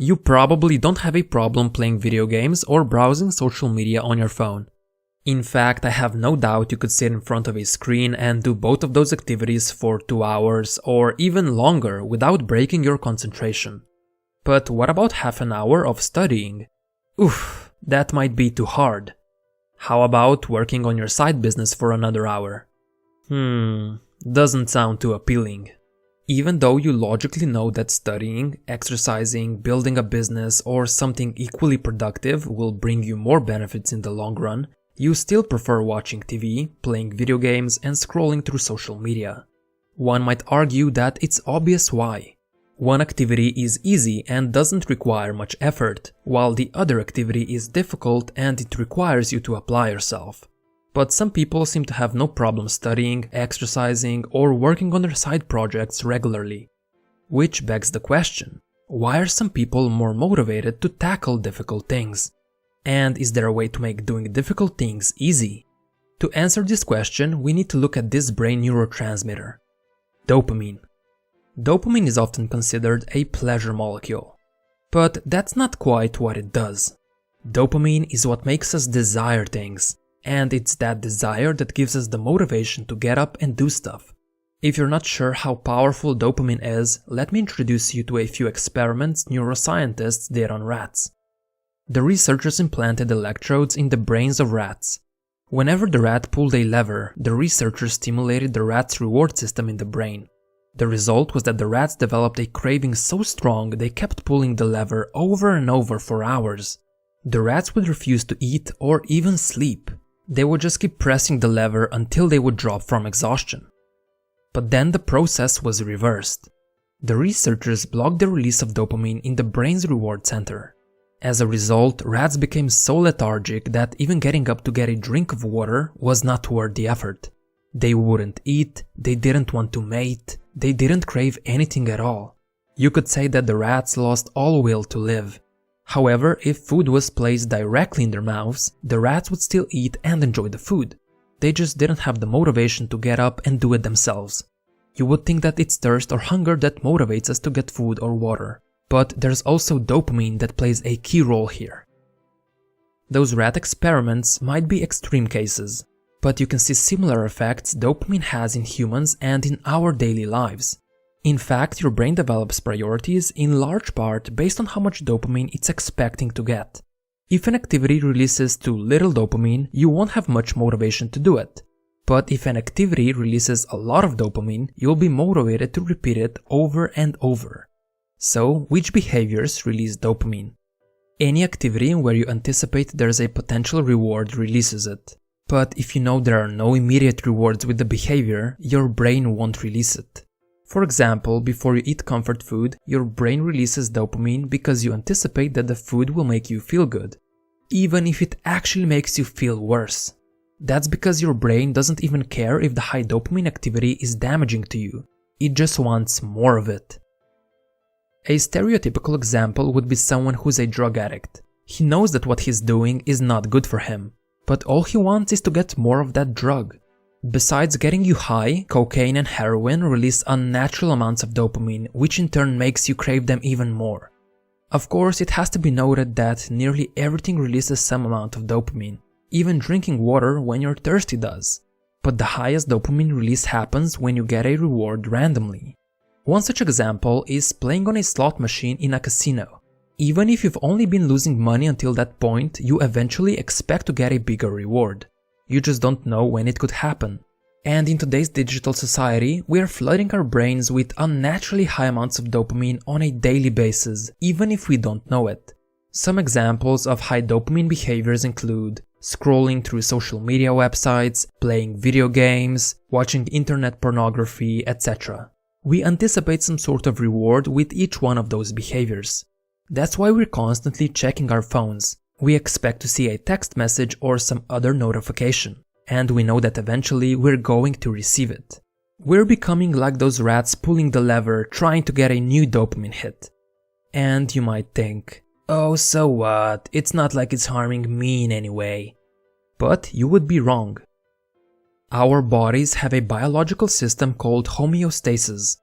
You probably don't have a problem playing video games or browsing social media on your phone. In fact, I have no doubt you could sit in front of a screen and do both of those activities for 2 hours or even longer without breaking your concentration. But what about half an hour of studying? Oof, that might be too hard. How about working on your side business for another hour? Doesn't sound too appealing. Even though you logically know that studying, exercising, building a business, or something equally productive will bring you more benefits in the long run, you still prefer watching TV, playing video games, and scrolling through social media. One might argue that it's obvious why. One activity is easy and doesn't require much effort, while the other activity is difficult and it requires you to apply yourself. But some people seem to have no problem studying, exercising, or working on their side projects regularly. Which begs the question, why are some people more motivated to tackle difficult things? And is there a way to make doing difficult things easy? To answer this question, we need to look at this brain neurotransmitter, dopamine. Dopamine is often considered a pleasure molecule. But that's not quite what it does. Dopamine is what makes us desire things, and it's that desire that gives us the motivation to get up and do stuff. If you're not sure how powerful dopamine is, let me introduce you to a few experiments neuroscientists did on rats. The researchers implanted electrodes in the brains of rats. Whenever the rat pulled a lever, the researchers stimulated the rat's reward system in the brain. The result was that the rats developed a craving so strong they kept pulling the lever over and over for hours. The rats would refuse to eat or even sleep. They would just keep pressing the lever until they would drop from exhaustion. But then the process was reversed. The researchers blocked the release of dopamine in the brain's reward center. As a result, rats became so lethargic that even getting up to get a drink of water was not worth the effort. They wouldn't eat, they didn't want to mate, they didn't crave anything at all. You could say that the rats lost all will to live. However, if food was placed directly in their mouths, the rats would still eat and enjoy the food. They just didn't have the motivation to get up and do it themselves. You would think that it's thirst or hunger that motivates us to get food or water. But there's also dopamine that plays a key role here. Those rat experiments might be extreme cases, but you can see similar effects dopamine has in humans and in our daily lives. In fact, your brain develops priorities in large part based on how much dopamine it's expecting to get. If an activity releases too little dopamine, you won't have much motivation to do it. But if an activity releases a lot of dopamine, you'll be motivated to repeat it over and over. So, which behaviors release dopamine? Any activity where you anticipate there's a potential reward releases it. But if you know there are no immediate rewards with the behavior, your brain won't release it. For example, before you eat comfort food, your brain releases dopamine because you anticipate that the food will make you feel good, even if it actually makes you feel worse. That's because your brain doesn't even care if the high dopamine activity is damaging to you. It just wants more of it. A stereotypical example would be someone who's a drug addict. He knows that what he's doing is not good for him, but all he wants is to get more of that drug. Besides getting you high, cocaine and heroin release unnatural amounts of dopamine, which in turn makes you crave them even more. Of course, it has to be noted that nearly everything releases some amount of dopamine. Even drinking water when you're thirsty does. But the highest dopamine release happens when you get a reward randomly. One such example is playing on a slot machine in a casino. Even if you've only been losing money until that point, you eventually expect to get a bigger reward. You just don't know when it could happen. And in today's digital society, we are flooding our brains with unnaturally high amounts of dopamine on a daily basis, even if we don't know it. Some examples of high dopamine behaviors include scrolling through social media websites, playing video games, watching internet pornography, etc. We anticipate some sort of reward with each one of those behaviors. That's why we're constantly checking our phones. We expect to see a text message or some other notification, and we know that eventually we're going to receive it. We're becoming like those rats pulling the lever trying to get a new dopamine hit. And you might think, oh, so what? It's not like it's harming me in any way. But you would be wrong. Our bodies have a biological system called homeostasis.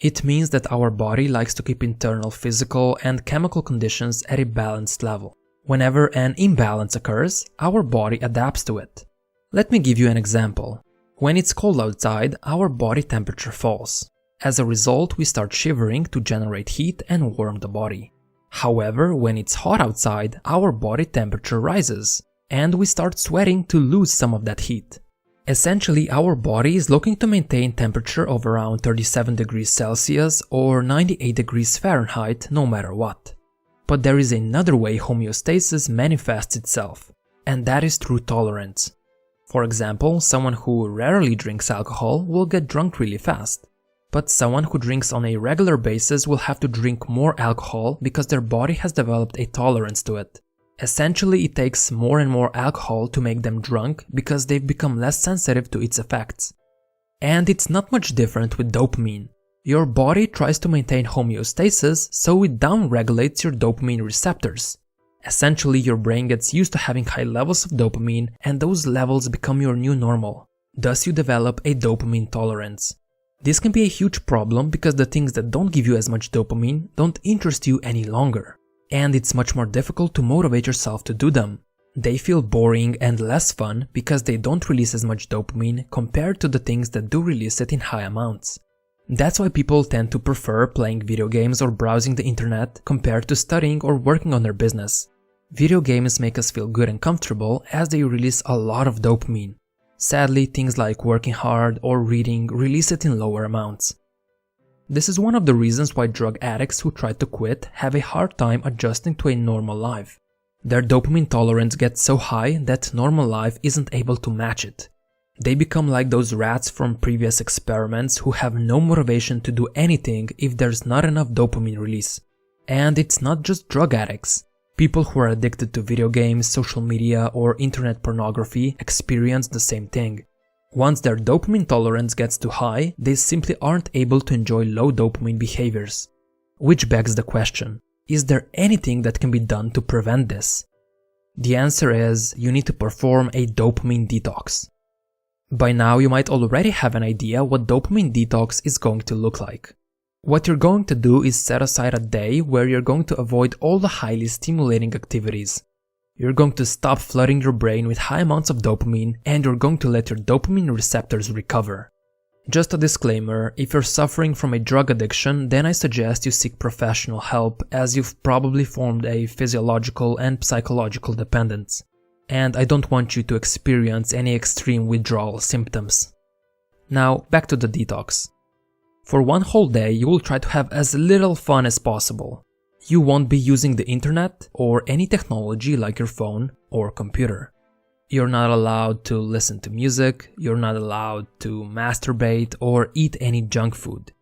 It means that our body likes to keep internal physical and chemical conditions at a balanced level. Whenever an imbalance occurs, our body adapts to it. Let me give you an example. When it's cold outside, our body temperature falls. As a result, we start shivering to generate heat and warm the body. However, when it's hot outside, our body temperature rises, and we start sweating to lose some of that heat. Essentially, our body is looking to maintain temperature of around 37 degrees Celsius or 98 degrees Fahrenheit no matter what. But there is another way homeostasis manifests itself, and that is through tolerance. For example, someone who rarely drinks alcohol will get drunk really fast. But someone who drinks on a regular basis will have to drink more alcohol because their body has developed a tolerance to it. Essentially, it takes more and more alcohol to make them drunk because they've become less sensitive to its effects. And it's not much different with dopamine. Your body tries to maintain homeostasis, so it downregulates your dopamine receptors. Essentially, your brain gets used to having high levels of dopamine, and those levels become your new normal. Thus, you develop a dopamine tolerance. This can be a huge problem because the things that don't give you as much dopamine don't interest you any longer. And it's much more difficult to motivate yourself to do them. They feel boring and less fun because they don't release as much dopamine compared to the things that do release it in high amounts. That's why people tend to prefer playing video games or browsing the internet compared to studying or working on their business. Video games make us feel good and comfortable as they release a lot of dopamine. Sadly, things like working hard or reading release it in lower amounts. This is one of the reasons why drug addicts who try to quit have a hard time adjusting to a normal life. Their dopamine tolerance gets so high that normal life isn't able to match it. They become like those rats from previous experiments who have no motivation to do anything if there's not enough dopamine release. And it's not just drug addicts. People who are addicted to video games, social media, or internet pornography experience the same thing. Once their dopamine tolerance gets too high, they simply aren't able to enjoy low dopamine behaviors. Which begs the question, is there anything that can be done to prevent this? The answer is, you need to perform a dopamine detox. By now, you might already have an idea what dopamine detox is going to look like. What you're going to do is set aside a day where you're going to avoid all the highly stimulating activities. You're going to stop flooding your brain with high amounts of dopamine, and you're going to let your dopamine receptors recover. Just a disclaimer, if you're suffering from a drug addiction, then I suggest you seek professional help as you've probably formed a physiological and psychological dependence. And I don't want you to experience any extreme withdrawal symptoms. Now, back to the detox. For one whole day, you will try to have as little fun as possible. You won't be using the internet or any technology like your phone or computer. You're not allowed to listen to music, you're not allowed to masturbate or eat any junk food.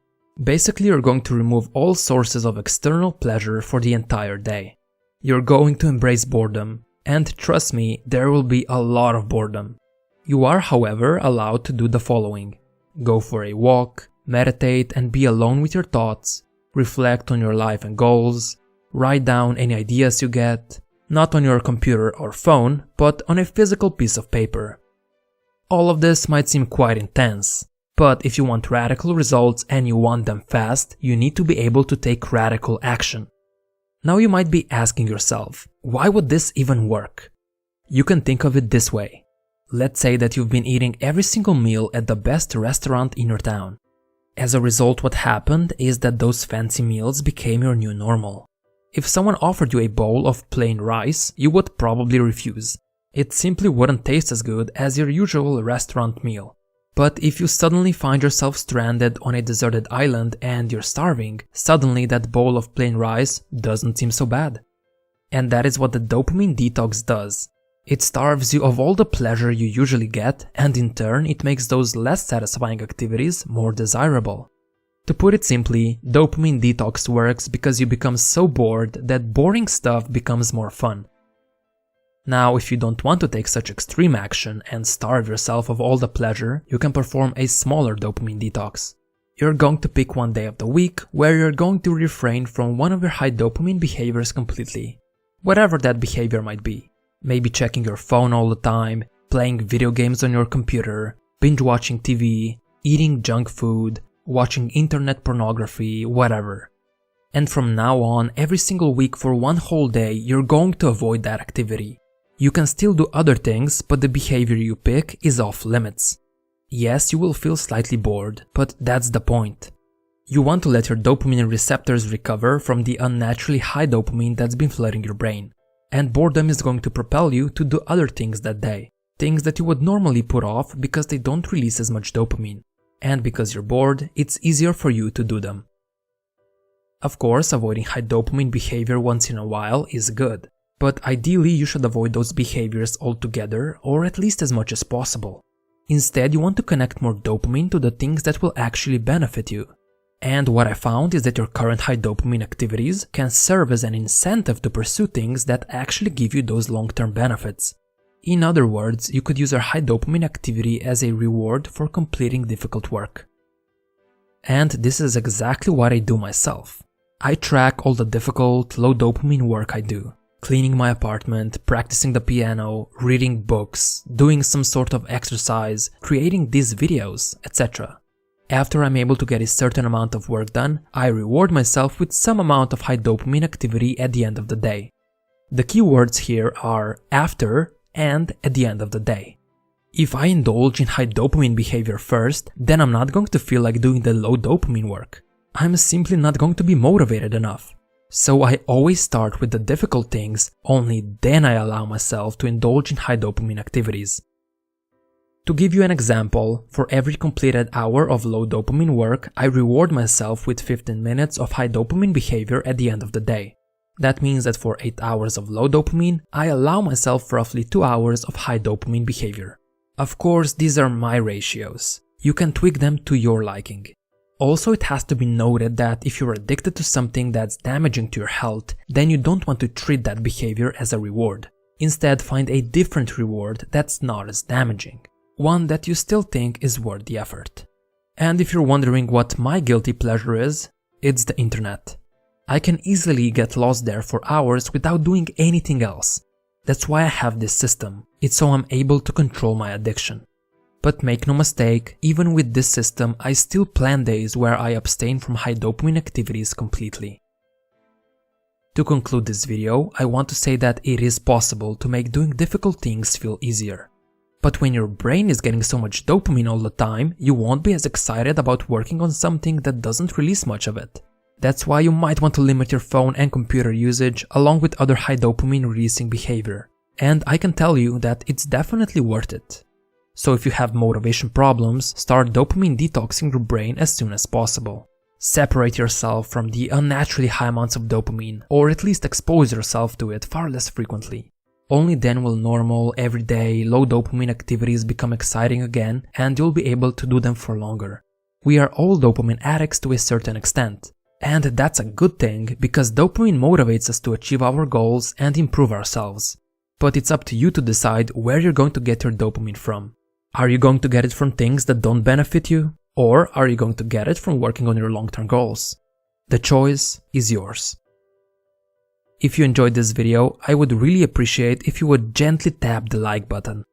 Basically, you're going to remove all sources of external pleasure for the entire day. You're going to embrace boredom, and trust me, there will be a lot of boredom. You are, however, allowed to do the following. Go for a walk, meditate and be alone with your thoughts, reflect on your life and goals, write down any ideas you get, not on your computer or phone, but on a physical piece of paper. All of this might seem quite intense, but if you want radical results and you want them fast, you need to be able to take radical action. Now you might be asking yourself, why would this even work? You can think of it this way. Let's say that you've been eating every single meal at the best restaurant in your town. As a result, what happened is that those fancy meals became your new normal. If someone offered you a bowl of plain rice, you would probably refuse. It simply wouldn't taste as good as your usual restaurant meal. But if you suddenly find yourself stranded on a deserted island and you're starving, suddenly that bowl of plain rice doesn't seem so bad. And that is what the dopamine detox does. It starves you of all the pleasure you usually get, and in turn it makes those less satisfying activities more desirable. To put it simply, dopamine detox works because you become so bored that boring stuff becomes more fun. Now, if you don't want to take such extreme action and starve yourself of all the pleasure, you can perform a smaller dopamine detox. You're going to pick one day of the week where you're going to refrain from one of your high dopamine behaviors completely. Whatever that behavior might be. Maybe checking your phone all the time, playing video games on your computer, binge watching TV, eating junk food, watching internet pornography, whatever. And from now on, every single week for one whole day, you're going to avoid that activity. You can still do other things, but the behavior you pick is off limits. Yes, you will feel slightly bored, but that's the point. You want to let your dopamine receptors recover from the unnaturally high dopamine that's been flooding your brain. And boredom is going to propel you to do other things that day. Things that you would normally put off because they don't release as much dopamine. And because you're bored, it's easier for you to do them. Of course, avoiding high dopamine behavior once in a while is good. But ideally, you should avoid those behaviors altogether, or at least as much as possible. Instead, you want to connect more dopamine to the things that will actually benefit you. And what I found is that your current high dopamine activities can serve as an incentive to pursue things that actually give you those long-term benefits. In other words, you could use your high dopamine activity as a reward for completing difficult work. And this is exactly what I do myself. I track all the difficult, low dopamine work I do. Cleaning my apartment, practicing the piano, reading books, doing some sort of exercise, creating these videos, etc. After I'm able to get a certain amount of work done, I reward myself with some amount of high dopamine activity at the end of the day. The key words here are after and at the end of the day. If I indulge in high dopamine behavior first, then I'm not going to feel like doing the low dopamine work. I'm simply not going to be motivated enough. So I always start with the difficult things, only then I allow myself to indulge in high dopamine activities. To give you an example, for every completed hour of low dopamine work, I reward myself with 15 minutes of high dopamine behavior at the end of the day. That means that for 8 hours of low dopamine, I allow myself roughly 2 hours of high dopamine behavior. Of course, these are my ratios. You can tweak them to your liking. Also, it has to be noted that if you're addicted to something that's damaging to your health, then you don't want to treat that behavior as a reward. Instead, find a different reward that's not as damaging. One that you still think is worth the effort. And if you're wondering what my guilty pleasure is, it's the internet. I can easily get lost there for hours without doing anything else. That's why I have this system. It's so I'm able to control my addiction. But make no mistake, even with this system, I still plan days where I abstain from high dopamine activities completely. To conclude this video, I want to say that it is possible to make doing difficult things feel easier. But when your brain is getting so much dopamine all the time, you won't be as excited about working on something that doesn't release much of it. That's why you might want to limit your phone and computer usage along with other high dopamine releasing behavior. And I can tell you that it's definitely worth it. So if you have motivation problems, start dopamine detoxing your brain as soon as possible. Separate yourself from the unnaturally high amounts of dopamine, or at least expose yourself to it far less frequently. Only then will normal, everyday, low dopamine activities become exciting again, and you'll be able to do them for longer. We are all dopamine addicts to a certain extent. And that's a good thing, because dopamine motivates us to achieve our goals and improve ourselves. But it's up to you to decide where you're going to get your dopamine from. Are you going to get it from things that don't benefit you? Or are you going to get it from working on your long-term goals? The choice is yours. If you enjoyed this video, I would really appreciate if you would gently tap the like button.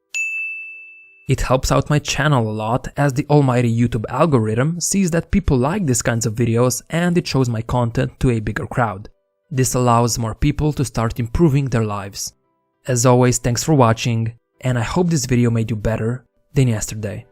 It helps out my channel a lot, as the almighty YouTube algorithm sees that people like these kinds of videos and it shows my content to a bigger crowd. This allows more people to start improving their lives. As always, thanks for watching, and I hope this video made you better than yesterday.